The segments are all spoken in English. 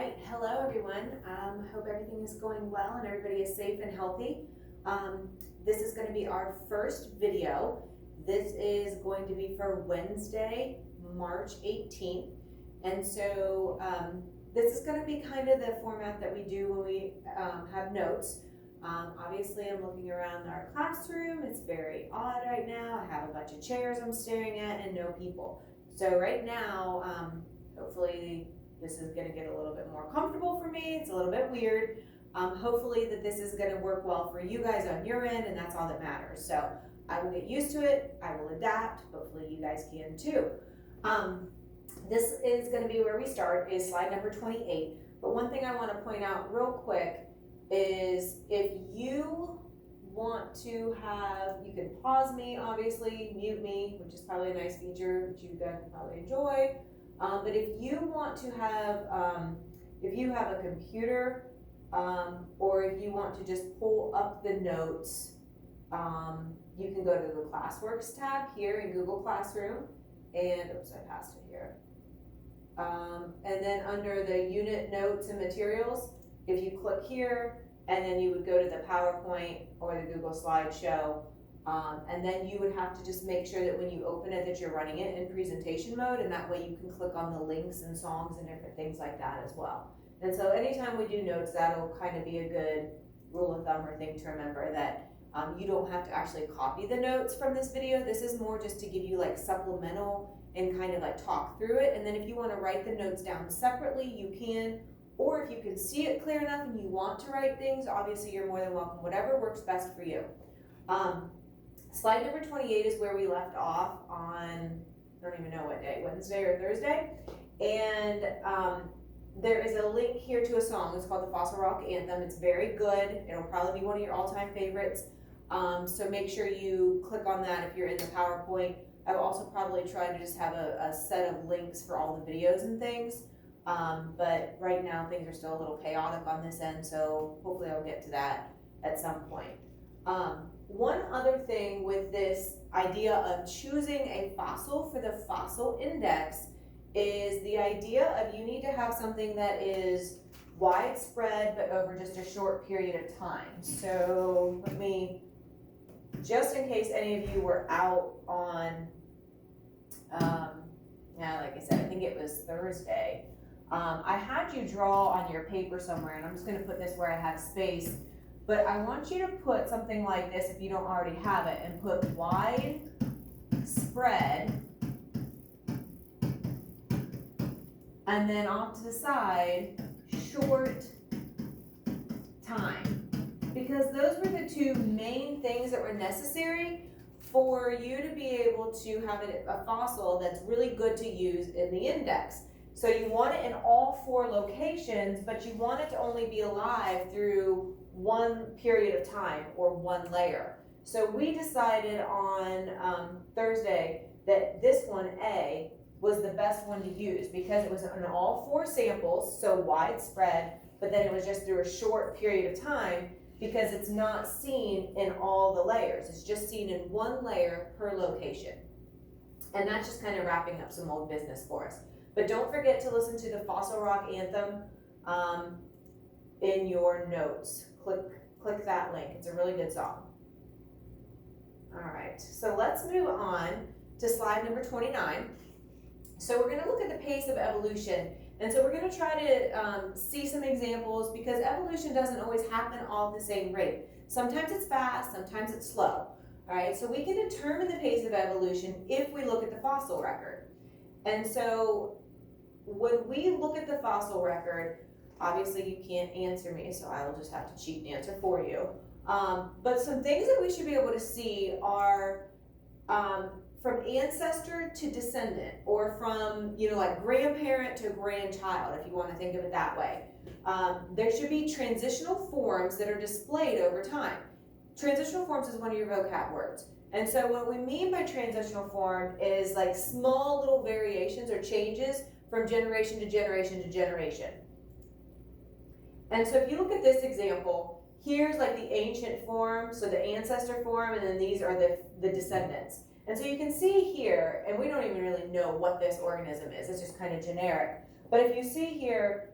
right, hello everyone. Hope everything is going well and everybody is safe and healthy. This is going to be our first video. This is going to be for Wednesday, March 18th. And so this is going to be kind of the format that we do when we have notes. Obviously I'm looking around our classroom. It's very odd right now. I have a bunch of chairs I'm staring at and no people. So right now, hopefully this is gonna get a little bit more comfortable for me. It's a little bit weird. Hopefully that this is gonna work well for you guys on your end, and that's all that matters. So I will get used to it. I will adapt. Hopefully you guys can too. This is gonna be where we start, is slide number 28. But one thing I wanna point out real quick is if you want to have, you can pause me, obviously, mute me, which is probably a nice feature that you guys probably enjoy. But if you want to have, if you have a computer, or if you want to just pull up the notes, you can go to the Classworks tab here in Google Classroom, and, oops, I passed it here. And then under the unit notes and materials, if you click here, and then you would go to the PowerPoint or the Google Slideshow, and then you would have to just make sure that when you open it that you're running it in presentation mode, and that way you can click on the links and songs and different things like that as well. And so anytime we do notes, that'll kind of be a good rule of thumb or thing to remember, that you don't have to actually copy the notes from this video. This is more just to give you like supplemental and kind of like talk through it. And then if you want to write the notes down separately, you can. Or if you can see it clear enough and you want to write things, obviously you're more than welcome, whatever works best for you. Slide number 28 is where we left off on, I don't even know what day, Wednesday or Thursday. And there is a link here to a song. It's called the Fossil Rock Anthem. It's very good. It'll probably be one of your all-time favorites. So make sure you click on that if you're in the PowerPoint. I will also probably try to just have a set of links for all the videos and things. But right now things are still a little chaotic on this end, so hopefully I'll get to that at some point. One other thing with this idea of choosing a fossil for the fossil index is the idea of you need to have something that is widespread but over just a short period of time. So let me, just in case any of you were out on, like I said, I think it was Thursday. I had you draw on your paper somewhere, and I'm just going to put this where I have space, but I want you to put something like this if you don't already have it, and put wide spread, and then off to the side, short time, because those were the two main things that were necessary for you to be able to have a fossil that's really good to use in the index. So you want it in all four locations, but you want it to only be alive through one period of time or one layer. So we decided on Thursday that this one, A, was the best one to use because it was in all four samples, so widespread, but then it was just through a short period of time because it's not seen in all the layers. It's just seen in one layer per location. And that's just kind of wrapping up some old business for us. But don't forget to listen to the Fossil Rock Anthem in your notes. Click that link. It's a really good song. All right, so let's move on to slide number 29. So we're going to look at the pace of evolution. And so we're going to try to see some examples because evolution doesn't always happen all at the same rate. Sometimes it's fast, sometimes it's slow. All right, so we can determine the pace of evolution if we look at the fossil record. And so when we look at the fossil record, obviously you can't answer me, so I will just have to cheat and answer for you. But some things that we should be able to see are from ancestor to descendant, or from, like grandparent to grandchild, if you want to think of it that way. There should be transitional forms that are displayed over time. Transitional forms is one of your vocab words. And so what we mean by transitional form is like small little variations or changes from generation to generation to generation. And so if you look at this example, here's like the ancient form, so the ancestor form, and then these are the descendants. And so you can see here, and we don't even really know what this organism is, it's just kind of generic. But if you see here,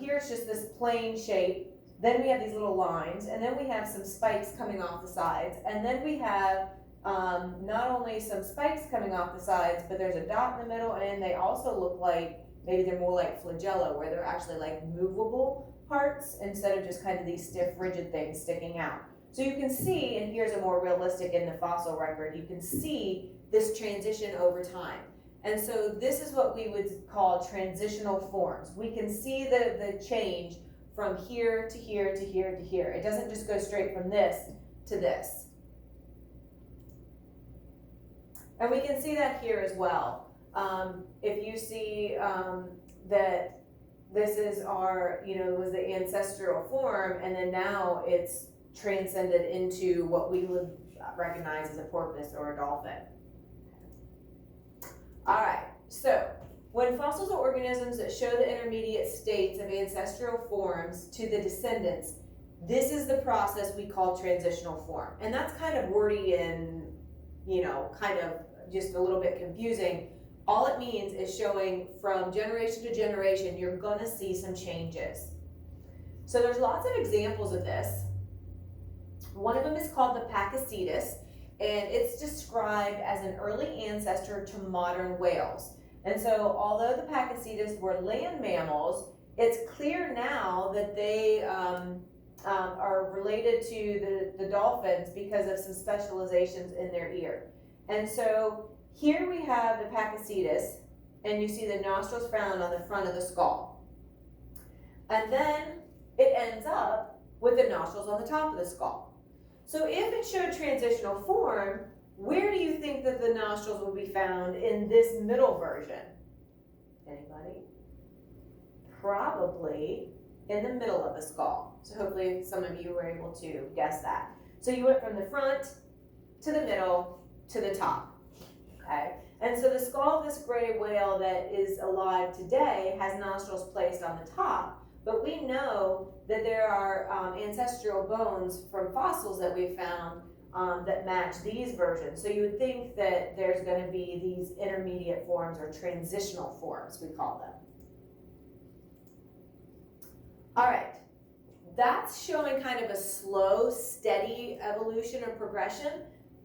Here it's just this plain shape. Then we have these little lines, and then we have some spikes coming off the sides, and then we have not only some spikes coming off the sides, but there's a dot in the middle, and they also look like maybe they're more like flagella, where they're actually like movable parts instead of just kind of these stiff, rigid things sticking out. So you can see, and here's a more realistic in the fossil record, you can see this transition over time. And so this is what we would call transitional forms. We can see the change from here to here to here to here. It doesn't just go straight from this to this. And we can see that here as well. If you see that this is our, was the ancestral form, and then now it's transcended into what we would recognize as a porpoise or a dolphin. All right, so when fossils are organisms that show the intermediate states of ancestral forms to the descendants, this is the process we call transitional form. And that's kind of wordy and, kind of just a little bit confusing. All it means is showing from generation to generation, you're gonna see some changes. So there's lots of examples of this. One of them is called the Pakicetus, and it's described as an early ancestor to modern whales. And so although the Pakicetus were land mammals, it's clear now that they are related to the dolphins because of some specializations in their ear. And so here we have the Pakicetus, and you see the nostrils found on the front of the skull. And then it ends up with the nostrils on the top of the skull. So if it showed transitional form, where do you think that the nostrils will be found in this middle version? Anybody? Probably in the middle of the skull. So hopefully some of you were able to guess that. So you went from the front to the middle to the top, okay? And so the skull of this gray whale that is alive today has nostrils placed on the top. But we know that there are ancestral bones from fossils that we found that match these versions. So you would think that there's going to be these intermediate forms or transitional forms, we call them. All right, that's showing kind of a slow, steady evolution or progression.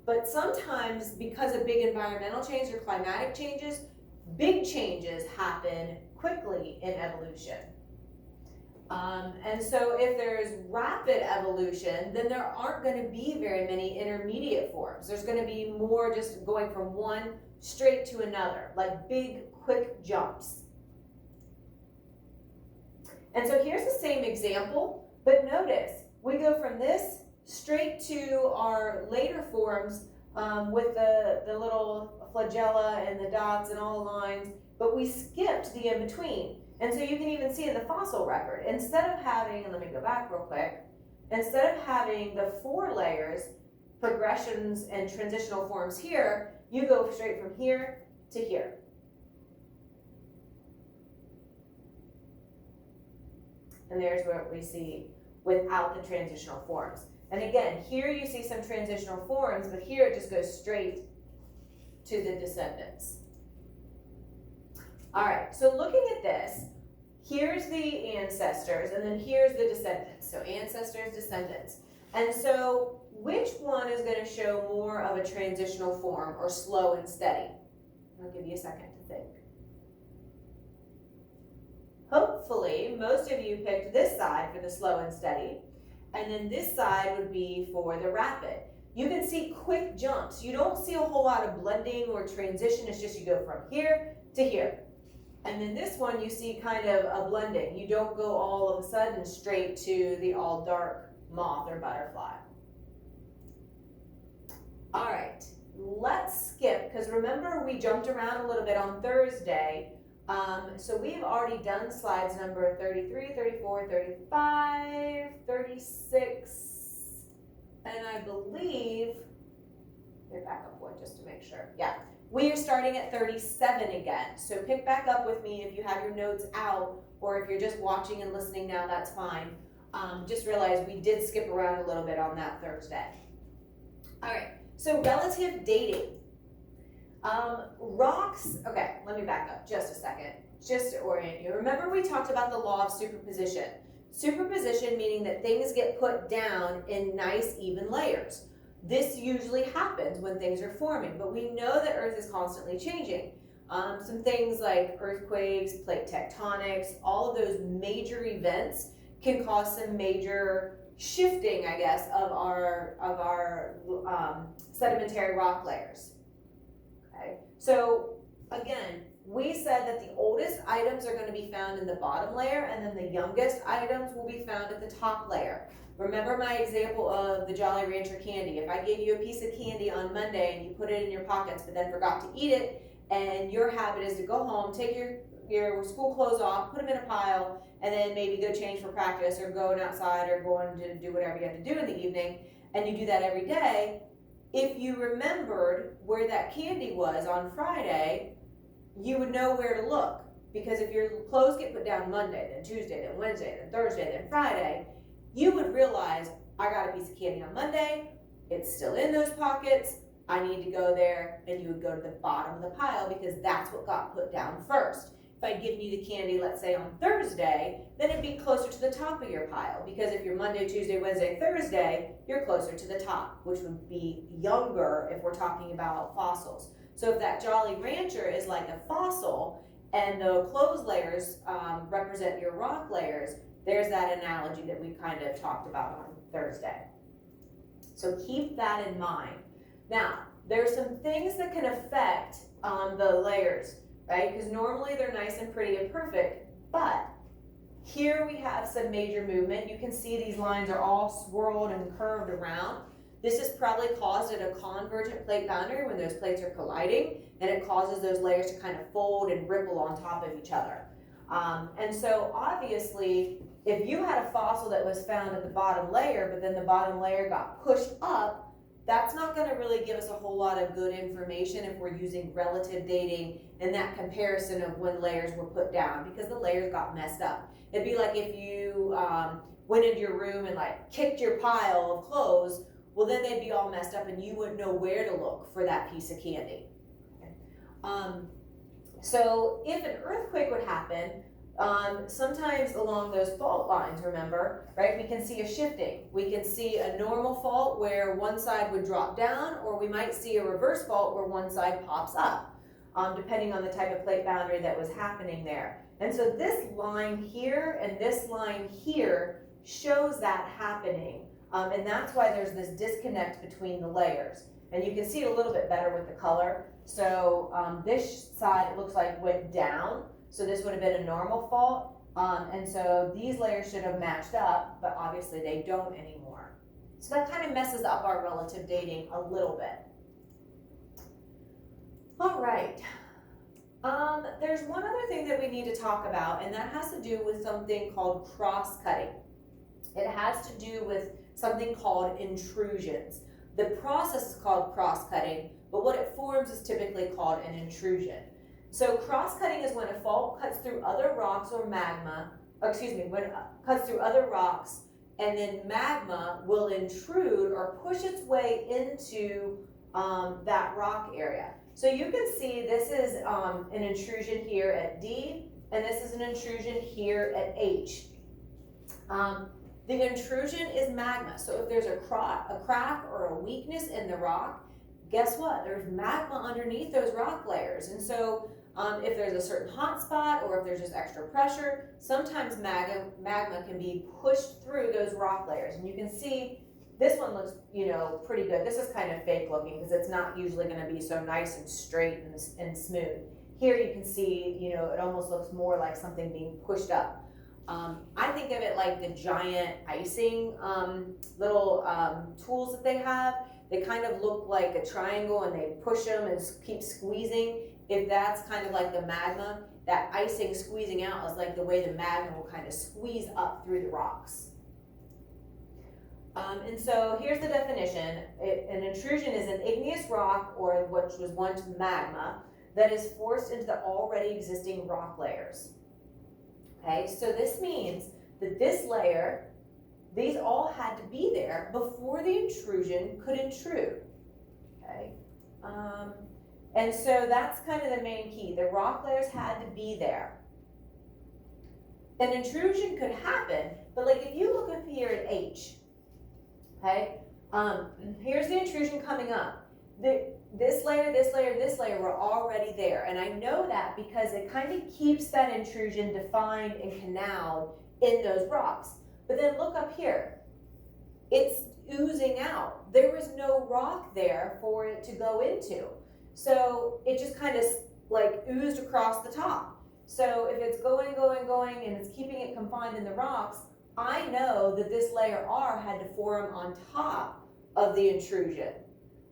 But sometimes because of big environmental change or climatic changes, big changes happen quickly in evolution. And so if there's rapid evolution, then there aren't going to be very many intermediate forms. There's going to be more just going from one straight to another, like big, quick jumps. And so here's the same example, but notice we go from this straight to our later forms with the little flagella and the dots and all the lines, but we skipped the in-between. And so you can even see in the fossil record, instead of having, and let me go back real quick, instead of having the 4 layers, progressions and transitional forms here, you go straight from here to here. And there's what we see without the transitional forms. And again, here you see some transitional forms, but here it just goes straight to the descendants. All right, so looking at this, here's the ancestors, and then here's the descendants. So ancestors, descendants. And so which one is going to show more of a transitional form or slow and steady? I'll give you a second to think. Hopefully, most of you picked this side for the slow and steady, and then this side would be for the rapid. You can see quick jumps. You don't see a whole lot of blending or transition. It's just you go from here to here. And then this one, you see kind of a blending. You don't go all of a sudden straight to the all dark moth or butterfly. All right, let's skip, because remember we jumped around a little bit on Thursday. So we've already done slides number 33, 34, 35, 36, and I believe, let me back up one just to make sure. Yeah. We are starting at 37 again, so pick back up with me if you have your notes out, or if you're just watching and listening now, that's fine. Just realize we did skip around a little bit on that Thursday. All right, so relative dating. Rocks, okay, let me back up just a second. just to orient you, remember we talked about the law of superposition. Superposition meaning that things get put down in nice even layers. This usually happens when things are forming, but we know that Earth is constantly changing. Some things like earthquakes, plate tectonics, all of those major events can cause some major shifting, I guess, of our sedimentary rock layers. Okay, so again, we said that the oldest items are going to be found in the bottom layer, and then the youngest items will be found at the top layer. Remember my example of the Jolly Rancher candy. If I gave you a piece of candy on Monday and you put it in your pockets but then forgot to eat it, and your habit is to go home, take your school clothes off, put them in a pile, and then maybe go change for practice or going outside or going to do whatever you have to do in the evening, and you do that every day, if you remembered where that candy was on Friday, you would know where to look. Because if your clothes get put down Monday, then Tuesday, then Wednesday, then Thursday, then Friday, you would realize, I got a piece of candy on Monday, it's still in those pockets, I need to go there, and you would go to the bottom of the pile because that's what got put down first. If I'd given you the candy, let's say on Thursday, then it'd be closer to the top of your pile, because if you're Monday, Tuesday, Wednesday, Thursday, you're closer to the top, which would be younger if we're talking about fossils. So if that Jolly Rancher is like a fossil and the clothes layers represent your rock layers, there's that analogy that we kind of talked about on Thursday. So keep that in mind. Now, there's some things that can affect the layers, right? Because normally they're nice and pretty and perfect, but here we have some major movement. You can see these lines are all swirled and curved around. This is probably caused at a convergent plate boundary when those plates are colliding, and it causes those layers to kind of fold and ripple on top of each other. And so obviously, if you had a fossil that was found at the bottom layer, but then the bottom layer got pushed up, that's not going to really give us a whole lot of good information if we're using relative dating and that comparison of when layers were put down, because the layers got messed up. It'd be like if you went into your room and like kicked your pile of clothes, well then they'd be all messed up and you wouldn't know where to look for that piece of candy. So if an earthquake would happen, sometimes along those fault lines, remember, right, we can see a shifting. We can see a normal fault where one side would drop down, or we might see a reverse fault where one side pops up, depending on the type of plate boundary that was happening there. And so this line here and this line here shows that happening, and that's why there's this disconnect between the layers. And you can see it a little bit better with the color. So this side, it looks like went down. So this would have been a normal fault, and so these layers should have matched up, but obviously they don't anymore. So that kind of messes up our relative dating a little bit. All right, there's one other thing that we need to talk about, and that has to do with something called cross-cutting. It has to do with something called intrusions. The process is called cross-cutting, but what it forms is typically called an intrusion. So cross-cutting is when a fault cuts through other rocks or magma, when it cuts through other rocks, and then magma will intrude or push its way into that rock area. So you can see this is an intrusion here at D, and this is an intrusion here at H. The intrusion is magma. So if there's a crack or a weakness in the rock, guess what? There's magma underneath those rock layers. And so if there's a certain hot spot or if there's just extra pressure, sometimes magma can be pushed through those rock layers. And you can see this one looks, pretty good. This is kind of fake looking because it's not usually going to be so nice and straight and smooth. Here you can see, it almost looks more like something being pushed up. I think of it like the giant icing little tools that they have. They kind of look like a triangle and they push them and keep squeezing. If that's kind of like the magma, that icing squeezing out is like the way the magma will kind of squeeze up through the rocks. And so here's the definition. An intrusion is an igneous rock, or which was once magma, that is forced into the already existing rock layers. Okay, so this means that this layer, these all had to be there before the intrusion could intrude. Okay, and so that's kind of the main key. The rock layers had to be there. an intrusion could happen, but like if you look up here at H, okay, here's the intrusion coming up. This layer, this layer, this layer were already there, and I know that because it kind of keeps that intrusion defined and canaled in those rocks. But then look up here, it's oozing out. There was no rock there for it to go into. So it just kind of like oozed across the top. So if it's going, and it's keeping it confined in the rocks, I know that this layer R had to form on top of the intrusion.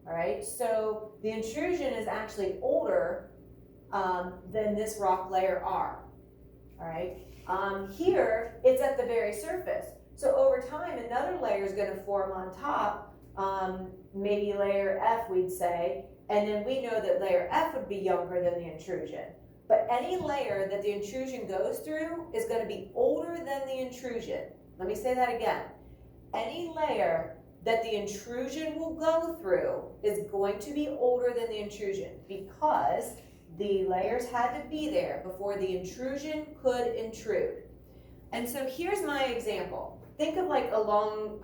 All right, so the intrusion is actually older than this rock layer R. All right, here it's at the very surface. So over time, another layer is going to form on top, maybe layer F, we'd say, and then we know that layer F would be younger than the intrusion. But any layer that the intrusion goes through is going to be older than the intrusion. Let me say that again. Any layer that the intrusion will go through is going to be older than the intrusion because the layers had to be there before the intrusion could intrude. And so here's my example. Think of like a long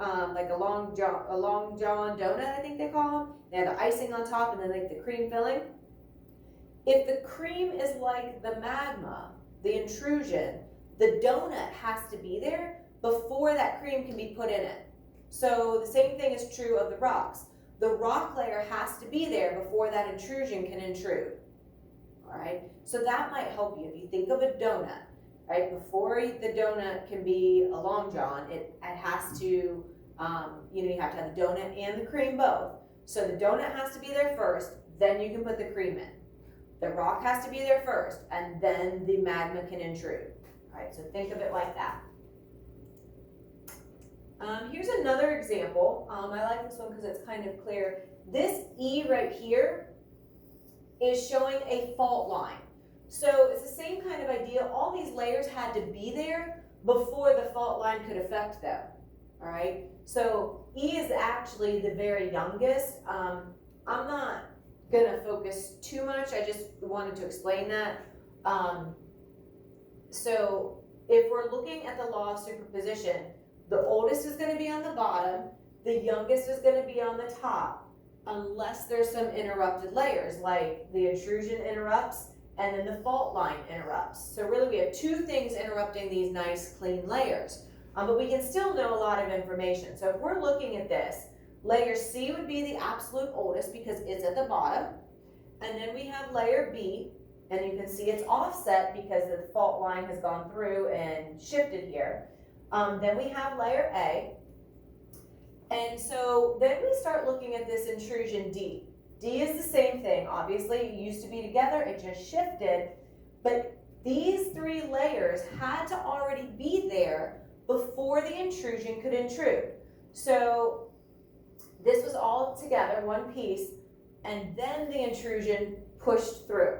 John donut, I think they call them. They have the icing on top and then like the cream filling. If the cream is like the magma, the intrusion, the donut has to be there before that cream can be put in it. So the same thing is true of the rocks. The rock layer has to be there before that intrusion can intrude. All right, so that might help you. If you think of a donut, right, before the donut can be a long john, it has to, you have to have the donut and the cream both. So the donut has to be there first, then you can put the cream in. The rock has to be there first, and then the magma can intrude. All right, so think of it like that. Here's another example. I like this one because it's kind of clear. This E right here is showing a fault line. So it's the same kind of idea. All these layers had to be there before the fault line could affect them. All right. So E is actually the very youngest. I'm not going to focus too much. I just wanted to explain that. So if we're looking at the law of superposition, the oldest is going to be on the bottom, the youngest is going to be on the top, unless there's some interrupted layers, like the intrusion interrupts and then the fault line interrupts. So really we have two things interrupting these nice clean layers, but we can still know a lot of information. So if we're looking at this, layer C would be the absolute oldest because it's at the bottom, and then we have layer B, and you can see it's offset because the fault line has gone through and shifted here. Then we have layer A, and so then we start looking at this intrusion D. D is the same thing. Obviously, it used to be together, it just shifted, but these three layers had to already be there before the intrusion could intrude. So this was all together, one piece, and then the intrusion pushed through.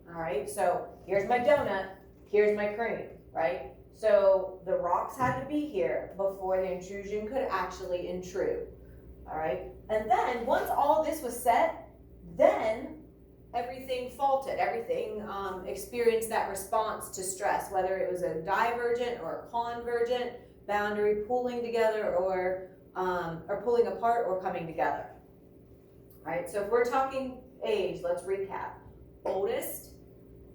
All right, so here's my donut, here's my cream, right? So the rocks had to be here before the intrusion could actually intrude. All right, and then once all this was set, then everything faulted, everything experienced that response to stress, whether it was a divergent or a convergent boundary pulling together or pulling apart or coming together. All right, so if we're talking age, let's recap. Oldest,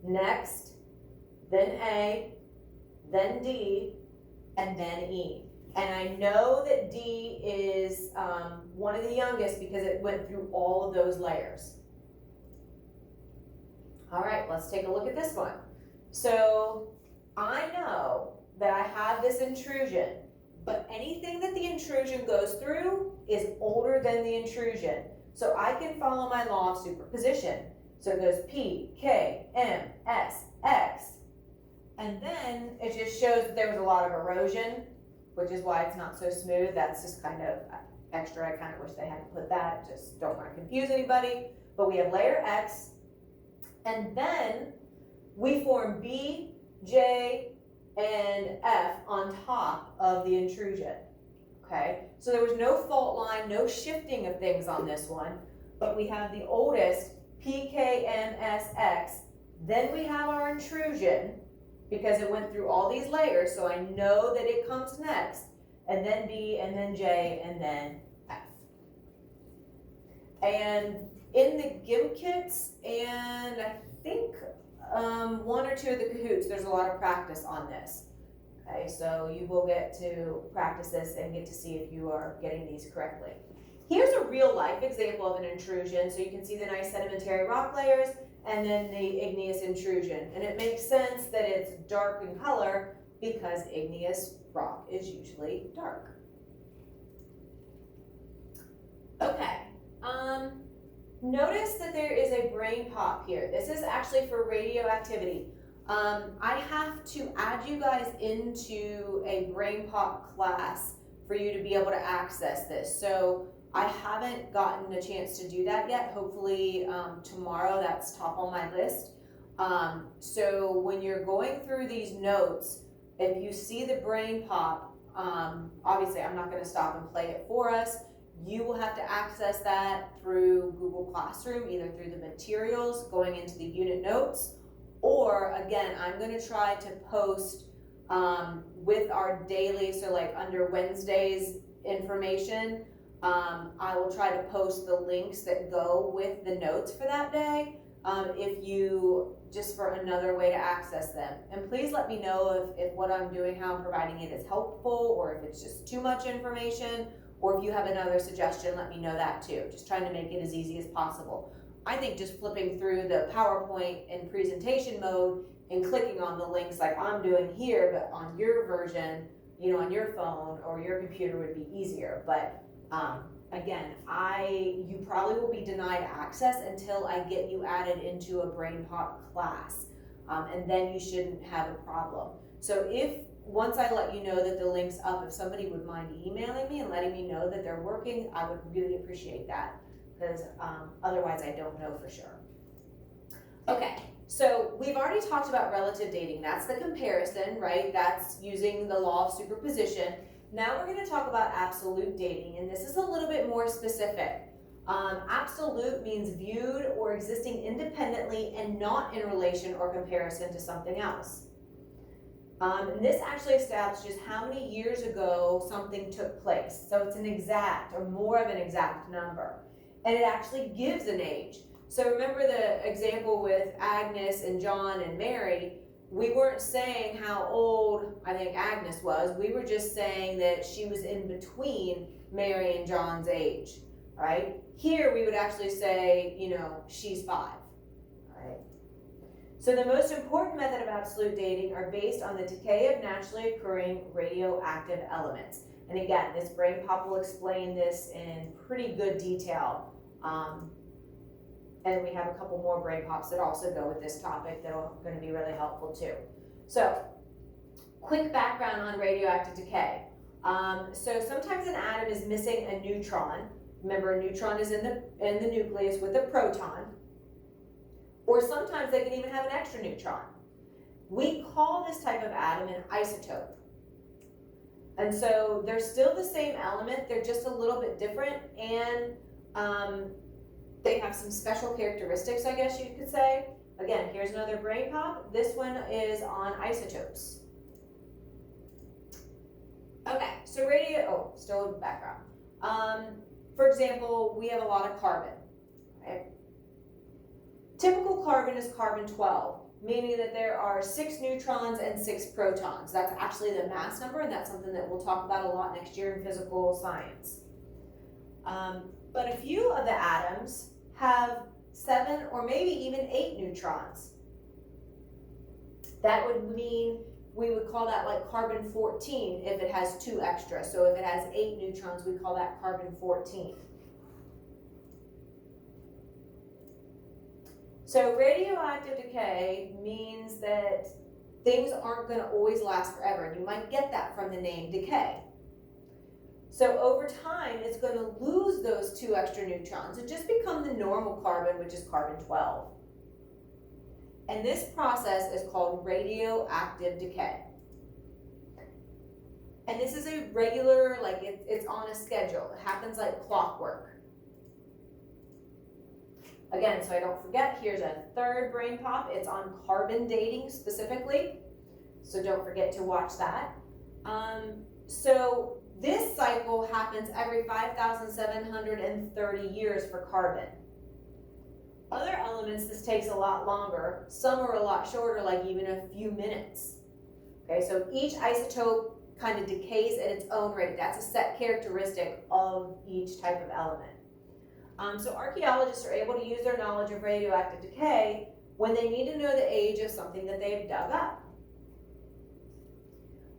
next, then A, then D, and then E. And I know that D is one of the youngest because it went through all of those layers. All right, let's take a look at this one. So I know that I have this intrusion, but anything that the intrusion goes through is older than the intrusion. So I can follow my law of superposition. So it goes P, K, M, S, X. And then it just shows that there was a lot of erosion, which is why it's not so smooth. That's just kind of extra. I kind of wish they hadn't put that. Just don't want to confuse anybody. But we have layer X. And then we form B, J, and F on top of the intrusion. Okay, so there was no fault line, no shifting of things on this one, but we have the oldest, P, K, M, S, X. Then we have our intrusion, because it went through all these layers, so I know that it comes next, and then B, and then J, and then F. And in the GIMP kits, and I think one or two of the Kahoots, there's a lot of practice on this. Okay, so you will get to practice this and get to see if you are getting these correctly. Here's a real life example of an intrusion. So you can see the nice sedimentary rock layers and then the igneous intrusion. And it makes sense that it's dark in color because igneous rock is usually dark. Okay, notice that there is a brain pop here. This is actually for radioactivity. I have to add you guys into a brain pop class for you to be able to access this. So I haven't gotten a chance to do that yet. Hopefully tomorrow, that's top on my list. So when you're going through these notes, if you see the brain pop, obviously I'm not going to stop and play it for us. You will have to access that through Google Classroom, either through the materials going into the unit notes, or again, I'm going to try to post with our daily, so like under Wednesday's information, I will try to post the links that go with the notes for that day, if you, just for another way to access them. And please let me know if what I'm doing, how I'm providing it is helpful, or if it's just too much information, or if you have another suggestion, let me know that too. Just trying to make it as easy as possible. I think just flipping through the PowerPoint in presentation mode and clicking on the links like I'm doing here, but on your version, you know, on your phone or your computer would be easier. But again, you probably will be denied access until I get you added into a brain pop class. And then you shouldn't have a problem. So once I let you know that the link's up, if somebody would mind emailing me and letting me know that they're working, I would really appreciate that, because otherwise I don't know for sure. Okay, so we've already talked about relative dating. That's the comparison, right? That's using the law of superposition. Now we're going to talk about absolute dating, and this is a little bit more specific. Absolute means viewed or existing independently and not in relation or comparison to something else. And this actually establishes how many years ago something took place. So it's an exact or more of an exact number. And it actually gives an age. So remember the example with Agnes and John and Mary. We weren't saying how old I think Agnes was. We were just saying that she was in between Mary and John's age, right? Here we would actually say, you know, she's 5, right? So the most important method of absolute dating are based on the decay of naturally occurring radioactive elements. And again, this brain pop will explain this in pretty good detail. And we have a couple more brain pops that also go with this topic that are going to be really helpful too. So, quick background on radioactive decay. So sometimes an atom is missing a neutron. Remember, a neutron is in the nucleus with a proton. Or sometimes they can even have an extra neutron. We call this type of atom an isotope. And so they're still the same element, they're just a little bit different, and they have some special characteristics, I guess you could say. Again, here's another brain pop. This one is on isotopes. Okay, so still in background. For example, we have a lot of carbon, right? Typical carbon is carbon 12, meaning that there are 6 neutrons and 6 protons. That's actually the mass number, and that's something that we'll talk about a lot next year in physical science. But a few of the atoms have 7 or maybe even 8 neutrons. That would mean we would call that like carbon 14 if it has 2 extra. So if it has 8 neutrons, we call that carbon 14. So radioactive decay means that things aren't going to always last forever. And you might get that from the name decay. So over time, it's going to lose those 2 extra neutrons and just become the normal carbon, which is carbon 12. And this process is called radioactive decay. And this is a regular, like it's on a schedule. It happens like clockwork. Again, so I don't forget, here's a third brain pop. It's on carbon dating specifically. So don't forget to watch that. So this cycle happens every 5,730 years for carbon. Other elements, this takes a lot longer. Some are a lot shorter, like even a few minutes. Okay, so each isotope kind of decays at its own rate. That's a set characteristic of each type of element. So archaeologists are able to use their knowledge of radioactive decay when they need to know the age of something that they've dug up.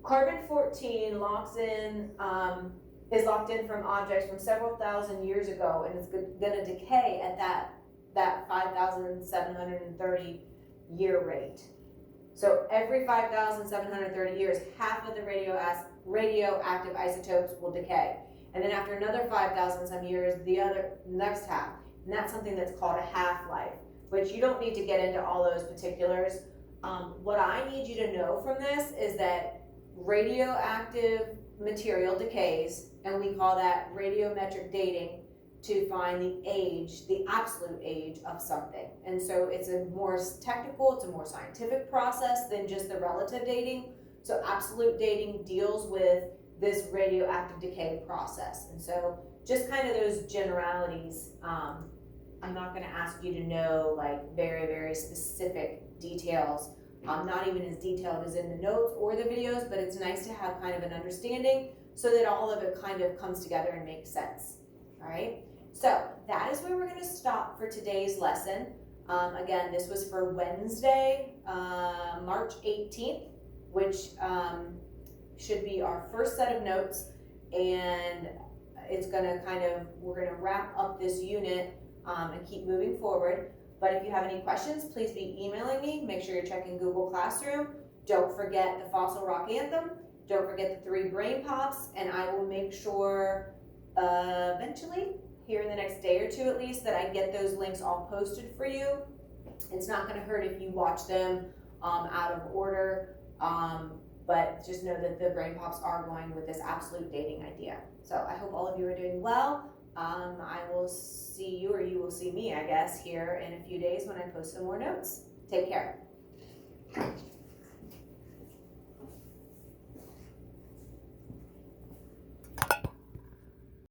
Carbon-14 is locked in from objects from several thousand years ago, and it's going to decay at that 5,730 year rate. So every 5,730 years, half of the radioactive isotopes will decay. And then after another 5,000 some years, the next half. And that's something that's called a half-life, which you don't need to get into all those particulars. What I need you to know from this is that radioactive material decays, and we call that radiometric dating, to find the age, the absolute age of something. And so it's a more technical, it's a more scientific process than just the relative dating. So absolute dating deals with this radioactive decay process. And so just kind of those generalities. I'm not going to ask you to know like very, very specific details. Not even as detailed as in the notes or the videos, but it's nice to have kind of an understanding so that all of it kind of comes together and makes sense. All right, so that is where we're going to stop for today's lesson. Again, this was for Wednesday, March 18th, which should be our first set of notes, and it's going to we're going to wrap up this unit and keep moving forward. But if you have any questions, please be emailing me. Make sure you're checking Google Classroom. Don't forget the Fossil Rock Anthem. Don't forget the 3 brain pops, and I will make sure eventually, here in the next day or two at least, that I get those links all posted for you. It's not going to hurt if you watch them out of order, but just know that the brain pops are going with this absolute dating idea. So I hope all of you are doing well. I will see you, or you will see me, I guess, here in a few days when I post some more notes. Take care.